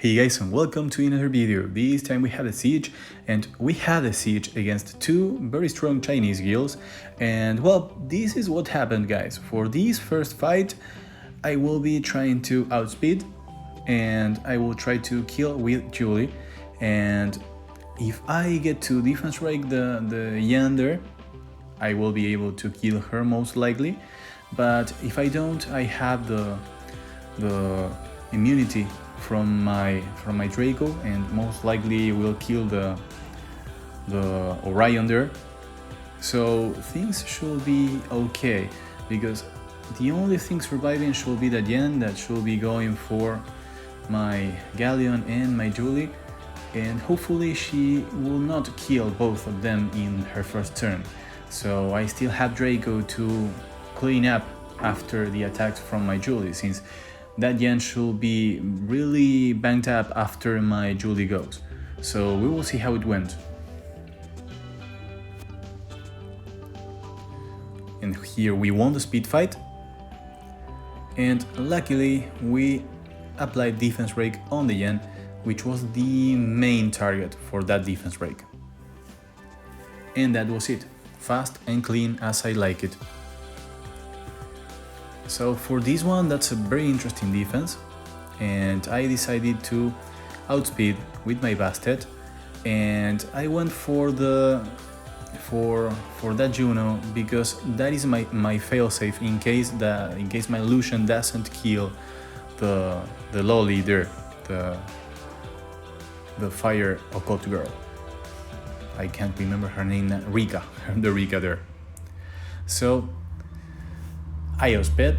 Hey guys, and welcome to another video. This time we had a siege, and we had a siege against two very strong Chinese guilds. And well, this is what happened, guys. For this first fight, I will be trying to outspeed, and I will try to kill with Julie. And if I get to defense rank the Yan there, I will be able to kill her most likely. But if I don't, I have the immunity from my Draco, and most likely will kill the Orion there. So things should be okay, because the only thing surviving should be the Yan that should be going for my Galleon and my Julie, and hopefully she will not kill both of them in her first turn. So I still have Draco to clean up after the attacks from my Julie, since that Yan should be really banked up after my Julie goes. So we will see how it went. And here we won the speed fight. And luckily we applied defense break on the Yan, which was the main target for that defense break. And that was it. Fast and clean as I like it. So for this one, that's a very interesting defense, and I decided to outspeed with my Bastet, and I went for that Juno, because that is my failsafe in case my Lucian doesn't kill the loli there, the fire occult girl. I can't remember her name, Rika, the Rika there. So I outsped,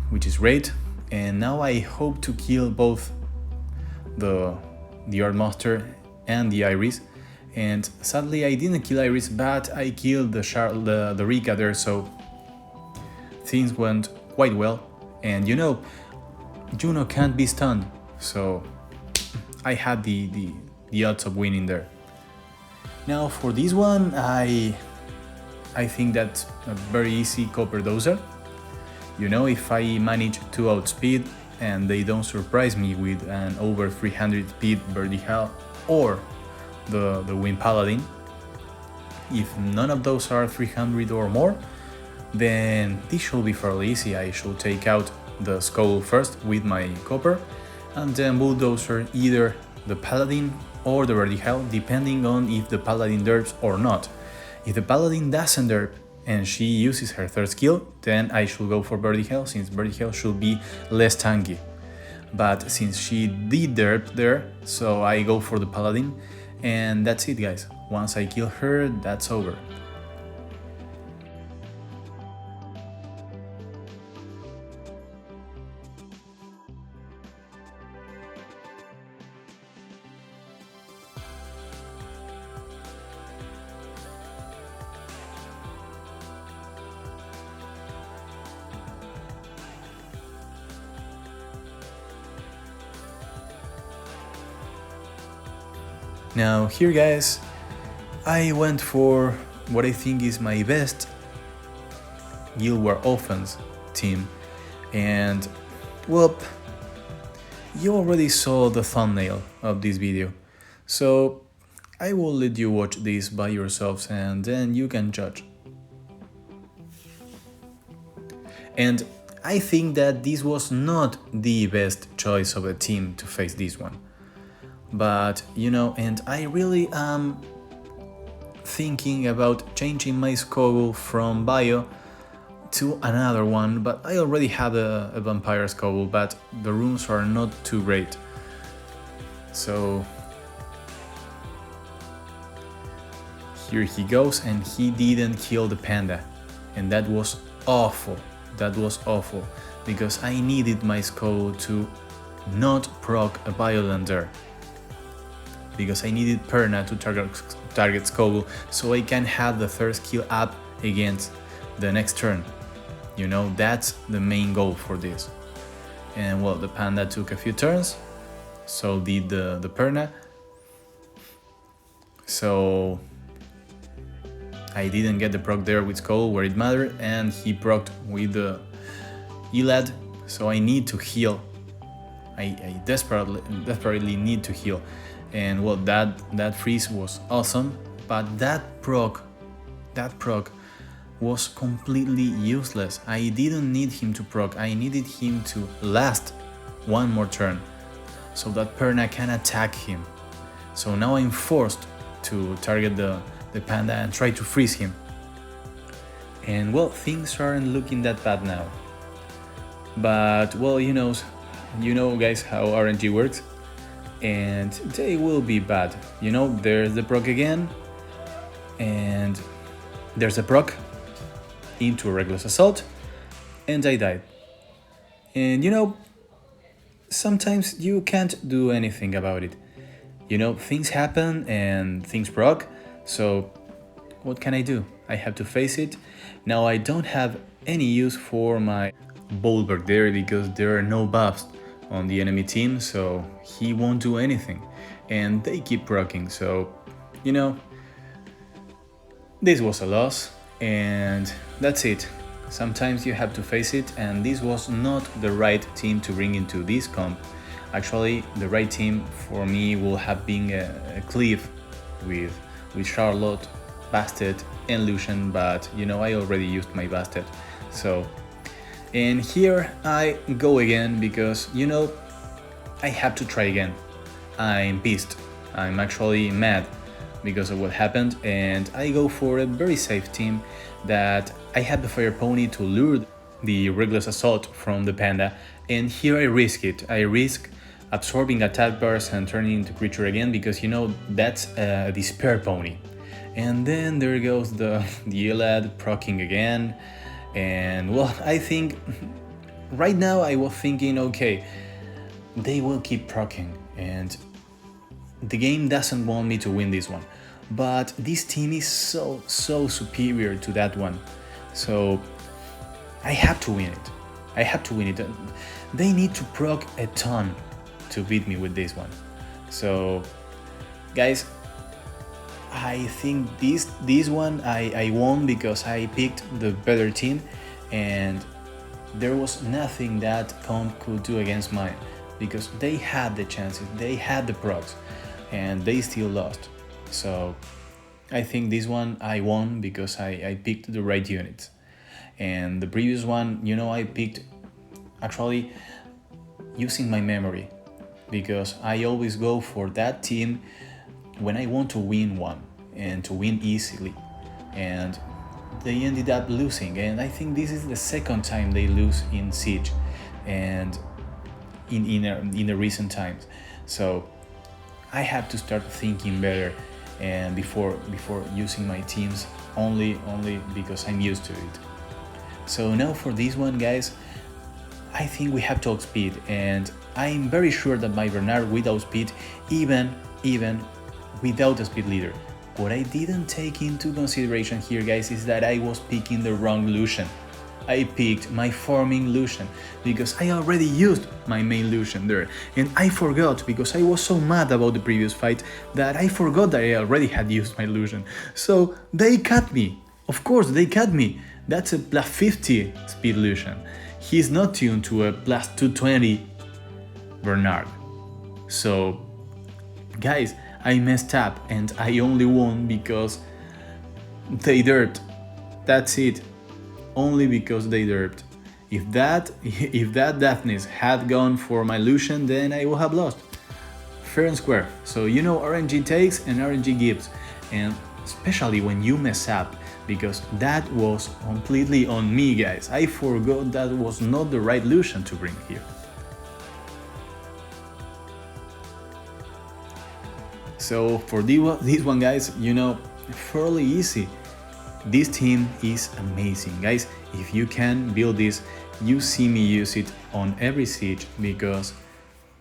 which is great, and now I hope to kill both the Art Monster and the Iris. And sadly I didn't kill Iris, but I killed the Rika there, so things went quite well. And you know, Juno can't be stunned, so I had the odds of winning there. Now for this one, I think that's a very easy copper dozer. You know, if I manage to outspeed and they don't surprise me with an over 300 speed Vertical or the Wind Paladin, if none of those are 300 or more, then this should be fairly easy. I should take out the Skull first with my copper, and then bulldozer either the Paladin or the Vertical, depending on if the Paladin derps or not. If the Paladin doesn't derp and she uses her third skill, then I should go for Vertical, since Vertical should be less tanky. But since she did derp there, so I go for the Paladin, and that's it, guys. Once I kill her, that's over. Now here, guys, I went for what I think is my best Guild War offense team, and well, you already saw the thumbnail of this video, so I will let you watch this by yourselves and then you can judge. And I think that this was not the best choice of a team to face this one. But, you know, and I really am thinking about changing my Skogul from Bio to another one, but I already have a Vampire Skogul, but the runes are not too great. So here he goes, and he didn't kill the panda, and that was awful. That was awful, because I needed my Skogul to not proc a Biolander, because I needed Perna to target Skogul, so I can have the third skill up against the next turn. You know, that's the main goal for this. And well, the panda took a few turns, so did the Perna. So I didn't get the proc there with Skogul where it mattered, and he procced with the Elad, so I need to heal. I desperately need to heal. And well, that freeze was awesome, but that proc was completely useless. I didn't need him to proc, I needed him to last one more turn so that Perna can attack him. So now I'm forced to target the panda and try to freeze him. And well, things aren't looking that bad now. But well, you know guys how RNG works, and they will be bad. There's the proc again, and there's a proc into a Reckless Assault, and I died. And sometimes you can't do anything about it. Things happen and things proc, so what can I do? I have to face it. Now I don't have any use for my Bulwark there because there are no buffs on the enemy team, so he won't do anything. And they keep proccing, so this was a loss, and that's it. Sometimes you have to face it, and this was not the right team to bring into this comp. Actually, the right team for me will have been a Cleave with Charlotte, Bastet, and Lucian, but I already used my Bastet. So, and here I go again because I have to try again. I'm pissed. I'm actually mad because of what happened, and I go for a very safe team that I had the Fire Pony to lure the Reckless Assault from the panda, and here I risk it. I risk absorbing attack bars and turning into creature again because that's a Despair Pony. And then there goes the Elad proccing again, and well, I think right now I was thinking, okay, they will keep proccing and the game doesn't want me to win this one, but this team is so superior to that one, so I have to win it. They need to proc a ton to beat me with this one. So guys, I think this one I won because I picked the better team, and there was nothing that comp could do against mine because they had the chances, they had the procs, and they still lost. So I think this one I won because I picked the right units. And the previous one, I picked actually using my memory because I always go for that team when I want to win one and to win easily. And they ended up losing, and I think this is the second time they lose in Siege and in the recent times. So I have to start thinking better and before using my teams only because I'm used to it. So now for this one, guys, I think we have to outspeed, and I'm very sure that my Bernard will outspeed even without a speed leader. What I didn't take into consideration here, guys, is that I was picking the wrong Lucian. I picked my farming Lucian because I already used my main Lucian there, and I forgot because I was so mad about the previous fight that I forgot that I already had used my Lucian. So they cut me. Of course they cut me. That's a plus 50 speed Lucian. He's not tuned to a plus 220 Bernard. So guys, I messed up and I only won because they derped. That's it. Only because they derped. If that Daphnis had gone for my Lucian, then I would have lost. Fair and square. So RNG takes and RNG gives. And especially when you mess up, because that was completely on me, guys. I forgot that was not the right Lucian to bring here. So for this one, guys, fairly easy. This team is amazing, guys. If you can build this, you see me use it on every siege because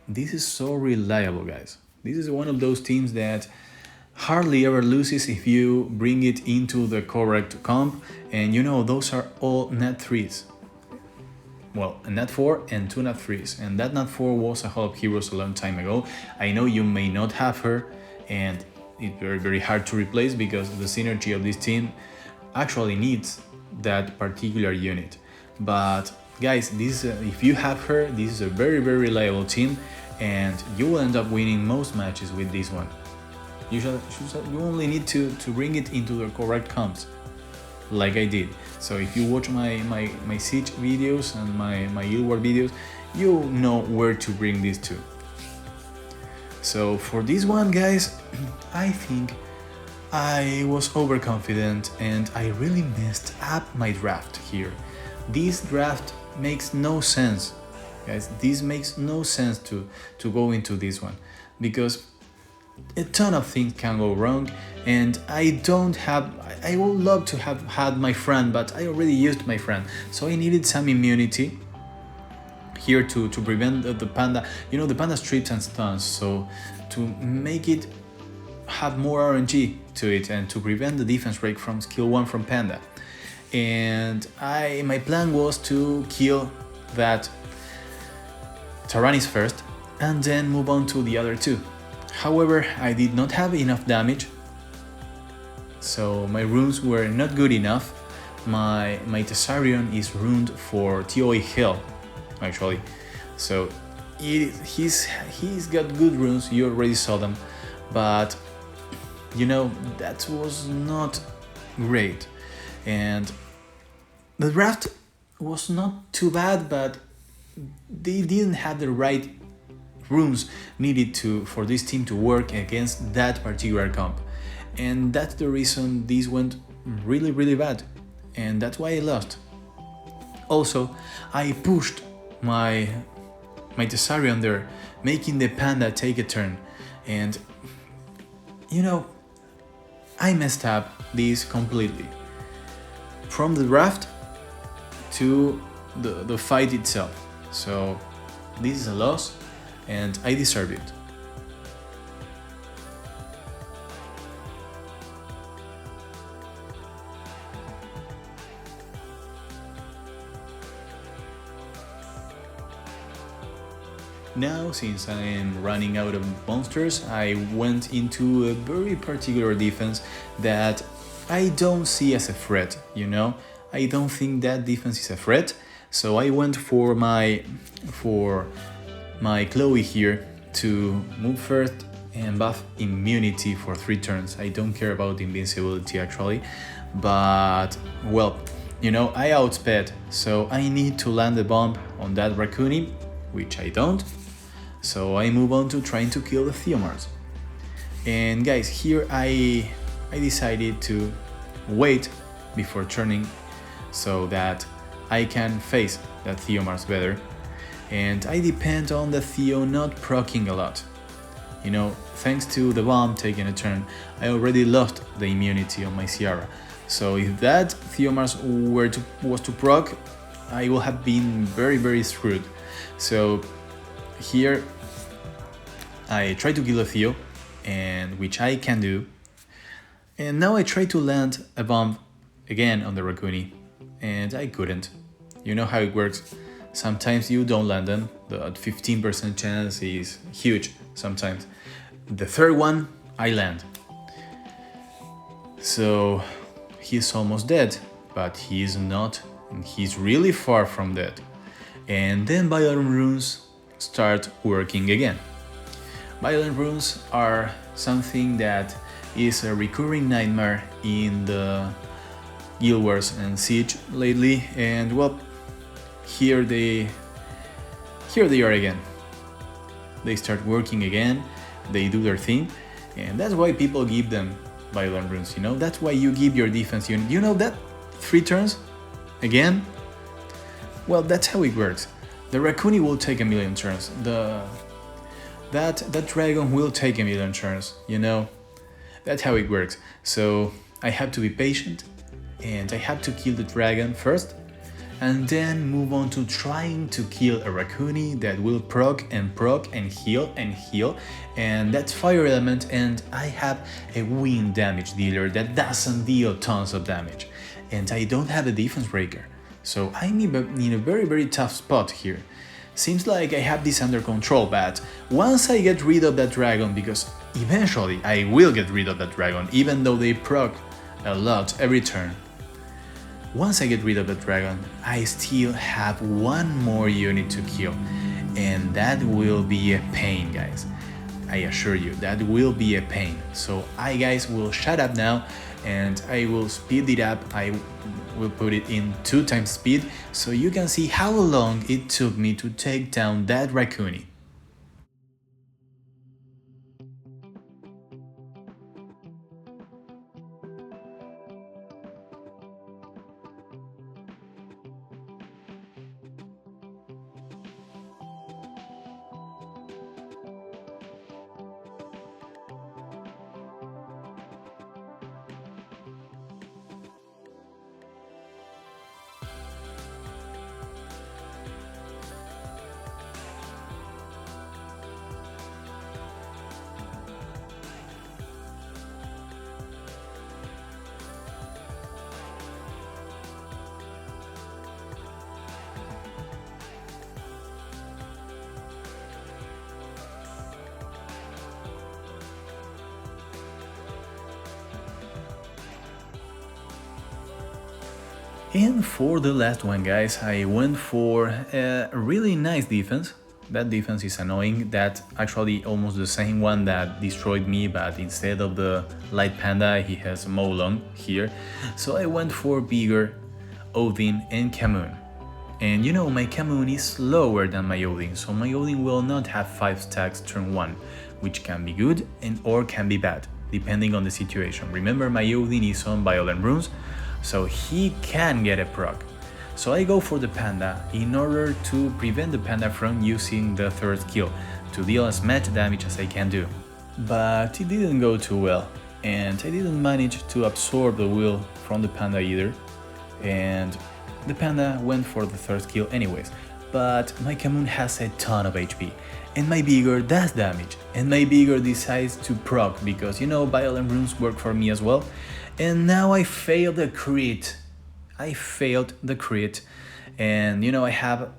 this is so reliable, guys. This is one of those teams that hardly ever loses if you bring it into the correct comp, and those are all nat 3s. Well, a nat 4 and 2 nat 3s, and that nat 4 was a Hall of Heroes a long time ago. I know you may not have her, and it's very hard to replace because the synergy of this team actually needs that particular unit. But guys, this if you have her, this is a very very reliable team, and you will end up winning most matches with this one. You only need to bring it into the correct comps, like I did. So if you watch my Siege videos and my Guild War videos, you know where to bring these to. So for this one, guys, I think I was overconfident and I really messed up my draft here. This draft makes no sense, guys. This makes no sense to go into this one, because a ton of things can go wrong, and I would love to have had my friend, but I already used my friend, so I needed some immunity here to prevent the panda. You know, the panda strips and stuns, so to make it have more RNG to it and to prevent the defense break from skill 1 from panda. And my plan was to kill that Tyrannis first and then move on to the other two. However, I did not have enough damage, so my runes were not good enough. My Tessarion is ruined for TOA Hell, actually, so he's got good runes, you already saw them, but you know, that was not great. And the draft was not too bad, but they didn't have the right rooms needed for this team to work against that particular comp, and that's the reason this went really really bad, and that's why I lost. Also, I pushed my Tessarion there, making the panda take a turn, and you know, I messed up this completely, from the draft to the fight itself. So this is a loss, and I deserve it. Now, since I am running out of monsters, I went into a very particular defense that I don't see as a threat, you know? I don't think that defense is a threat, so I went for my Chloe here to move first and buff immunity for 3 turns. I don't care about invincibility actually, but well, you know, I outsped, so I need to land a bomb on that Raccoon, which I don't. So I move on to trying to kill the Theomars. And guys, here I decided to wait before turning so that I can face that Theomars better. And I depend on the Theo not proccing a lot. You know, thanks to the bomb taking a turn, I already lost the immunity on my Ciara. So if that Theomars was to proc, I will have been very very screwed. So here I try to kill a Theo, and which I can do. And now I try to land a bomb again on the Raccoon, and I couldn't. You know how it works. Sometimes you don't land them. The 15% chance is huge sometimes. The third one, I land. So he's almost dead, but he's not, and he's really far from dead. And then Violent Runes start working again. Violent Runes are something that is a recurring nightmare in the Guild Wars and Siege lately, and well, here they are again. They start working again, they do their thing, and that's why people give them Violent Runes, you know? That's why you give your defense unit, you know that? 3 turns? Again? Well, that's how it works. The Raccoon will take a million turns, that dragon will take a million turns, you know? That's how it works. So I have to be patient, and I have to kill the dragon first, and then move on to trying to kill a Raccoon that will proc and heal, and that's fire element, and I have a wind damage dealer that doesn't deal tons of damage, and I don't have a defense breaker, so I'm in a very very tough spot here. Seems like I have this under control, but once I get rid of that dragon, because eventually I will get rid of that dragon, even though they proc a lot every turn, Once I get rid of the dragon, I still have one more unit to kill, and that will be a pain, guys. I assure you, that will be a pain. So I guys will shut up now, and I will speed it up. I will put it in 2 times speed so you can see how long it took me to take down that Raccoonie. And for the last one, guys, I went for a really nice defense. That defense is annoying. That actually almost the same one that destroyed me, but instead of the light panda, he has Molong here. So I went for Vigor, Odin, and Camoon. And you know, my Camoon is slower than my Odin, so my Odin will not have 5 stacks turn 1, which can be good and or can be bad, depending on the situation. Remember, my Odin is on Violent Runes, so he can get a proc. So I go for the panda in order to prevent the panda from using the third skill to deal as much damage as I can do. But it didn't go too well, and I didn't manage to absorb the will from the panda either, and the panda went for the third skill anyways. But my Camoon has a ton of HP, and my Vigor does damage, and my Vigor decides to proc because, you know, Violent Runes work for me as well. And now I failed the crit. And you know, I have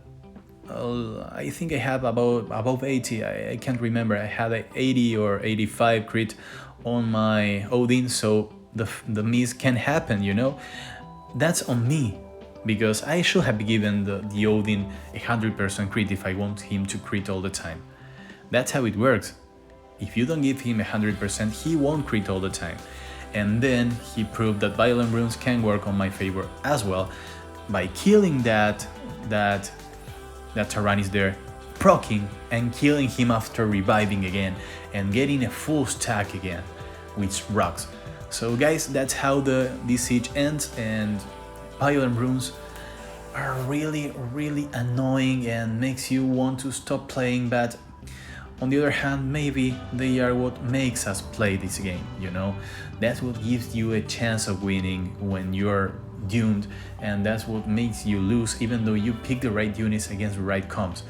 I think I have above 80. I can't remember. I had a 80 or 85 crit on my Odin, so the miss can happen, you know. That's on me, because I should have given the Odin 100% crit if I want him to crit all the time. That's how it works. If you don't give him 100%, he won't crit all the time. And then he proved that Violent Runes can work on my favor as well by killing that Tyrannus there, proccing and killing him after reviving again and getting a full stack again, which rocks. So guys, that's how this siege ends, and Violent Runes are really annoying and makes you want to stop playing, but on the other hand, maybe they are what makes us play this game, you know? That's what gives you a chance of winning when you're doomed, and that's what makes you lose even though you pick the right units against the right comps.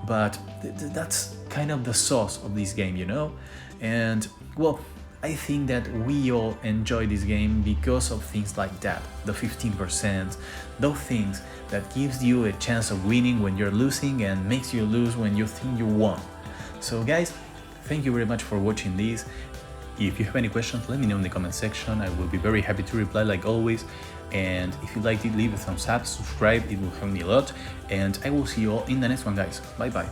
But that's kind of the sauce of this game, you know? And well, I think that we all enjoy this game because of things like that, the 15%, those things that gives you a chance of winning when you're losing and makes you lose when you think you won. So guys, thank you very much for watching this. If you have any questions, let me know in the comment section. I will be very happy to reply like always. And if you liked it, leave a thumbs up, subscribe, it will help me a lot. And I will see you all in the next one, guys. Bye bye.